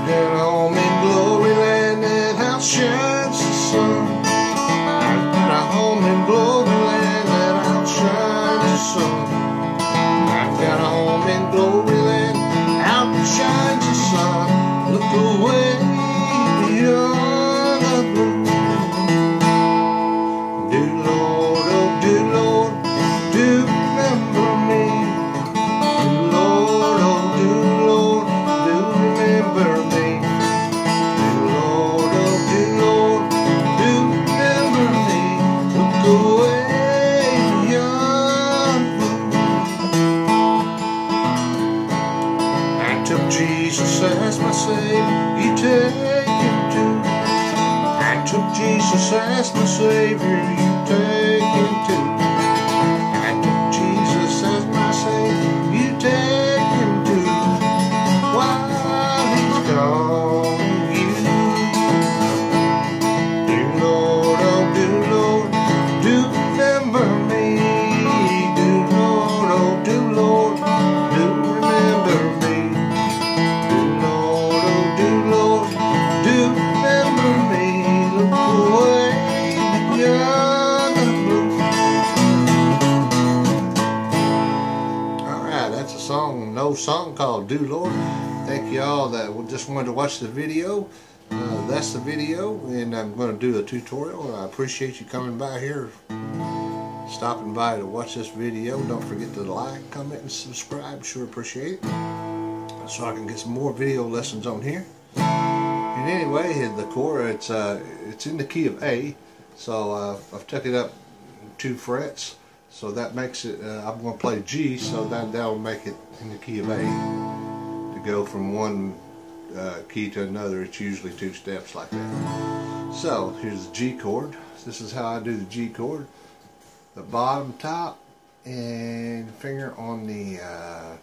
Down home in glory land, that house shines the sun. I've got a home in glory land, that house shines the sun. I've got a home in glory land, out shines the sun. Look away beyond the blue. Do Lord, oh do Lord, do remember me. Do Lord, oh do Lord, do remember me. Do Lord, oh do Lord, do remember me. Look away beyond the blue. I took Jesus as my Savior, you take him too. I took Jesus as my Savior, you take him too. I took Jesus as my Savior, you take him too. While he's gone, you do Lord, oh do Lord, do remember me. Do Lord, oh do Lord, do remember me. Do Lord, oh do Lord, do remember me. Look away beyond the blue. Alright, that's a song, an old song called Do Lord. Thank you all that just wanted to watch the video. That's the video, and I'm going to do a tutorial. I appreciate you coming by here, stopping by to watch this video. Don't forget to like, comment, and subscribe. Sure appreciate it, so I can get some more video lessons on here. And anyway, the chord, it's in the key of A, so I've took it up 2 frets, so that makes it, I'm going to play G, so that'll make it in the key of A. To go from one key to another, it's usually 2 steps like that. So here's the G chord. This is how I do the G chord. The bottom, top, and finger on the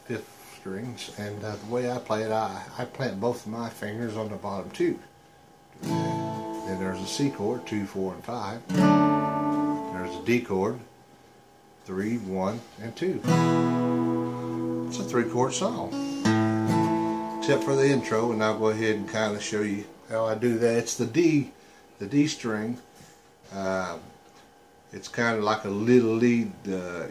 5th strings, and the way I play it, I plant both of my fingers on the bottom 2. Then there's a C chord, 2, 4, and 5. There's a D chord, 3, 1, and 2. It's a 3-chord song, except for the intro, and I'll go ahead and kind of show you how I do that. It's the D string. It's kind of like a little lead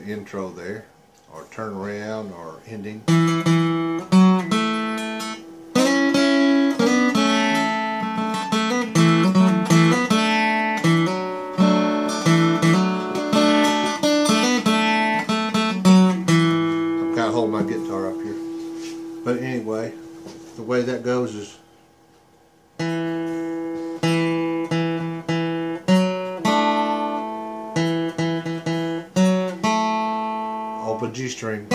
intro there, or turn around, or ending. I'm kind of holding my guitar up here, but anyway, the way that goes is open G string,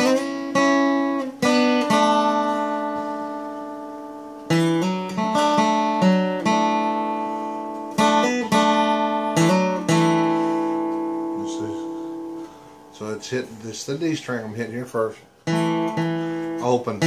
so it's hitting this, the D string I'm hitting here first, open,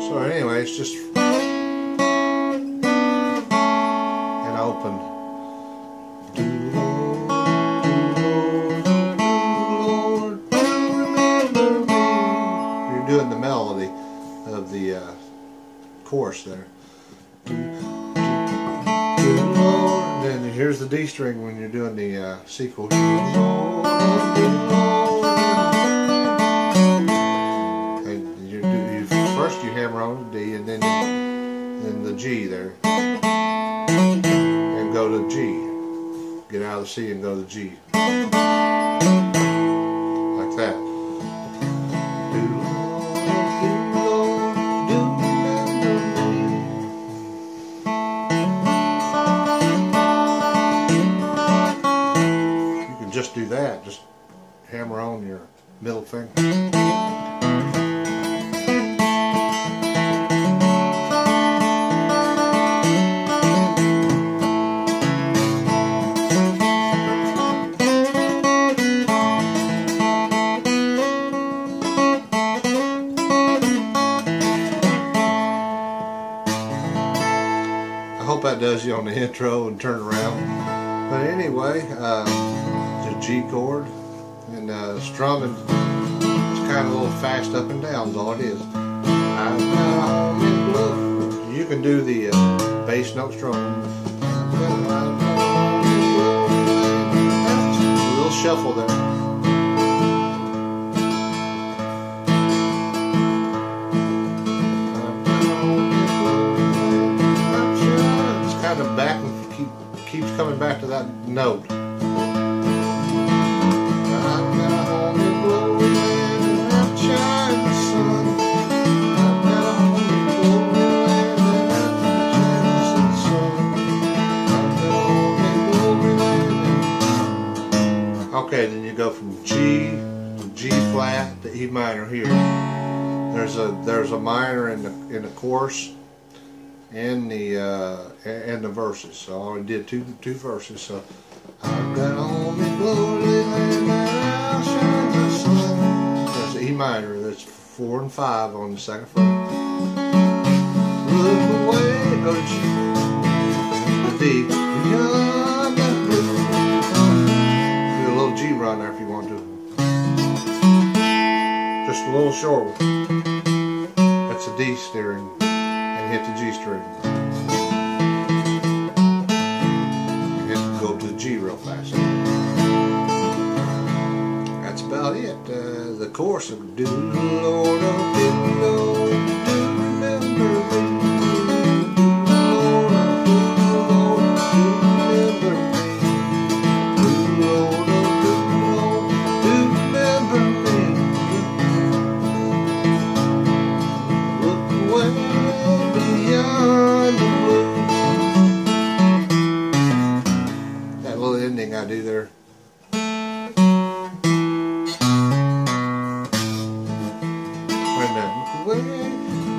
so anyway, it's just and open. Do Lord, do remember me. You're doing the melody of the chorus there. Do Lord. Then here's the D string when you're doing the C chord. First you hammer on the D, and then the G there, and go to G. Get out of the C and go to the G, like that. Do Lord, do remember me. You can just do that. Just hammer on your middle finger. does you on the intro and turn around. But anyway, the G chord, and strumming is kind of a little fast up and down is all it is. You can do the bass note strumming. A little shuffle there. Back and keeps coming back to that note. Okay, then you go from G to G flat to E minor here. There's a minor in the chorus and the verses. So I already did two verses. So I've got on me glory land that outshines the sun. That's E minor. That's 4 and 5 on the second fret. Look away, go to G, the D, beyond that blue. Do a little G run there if you want to. Just a little short one. That's a D steering. Hit the G string. You have to go to the G real fast. That's about it. The chorus of do Lord, oh do Lord, do remember me. Do Lord, oh do remember me. Do Lord, oh do remember me. Look away. That little ending I do there. When I look away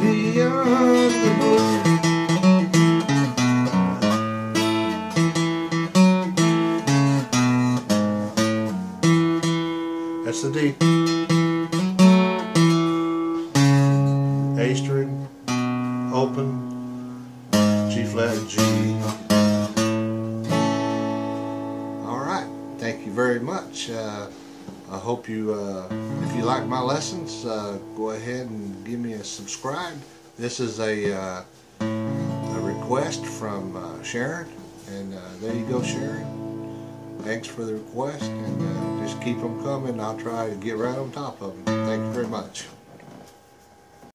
beyond the blue. That's the D. A string, open, G flat, G. Alright, thank you very much. I hope you, if you like my lessons, go ahead and give me a subscribe. This is a request from Sharon, and there you go, Sharon. Thanks for the request, and just keep them coming. I'll try to get right on top of them. Thank you very much.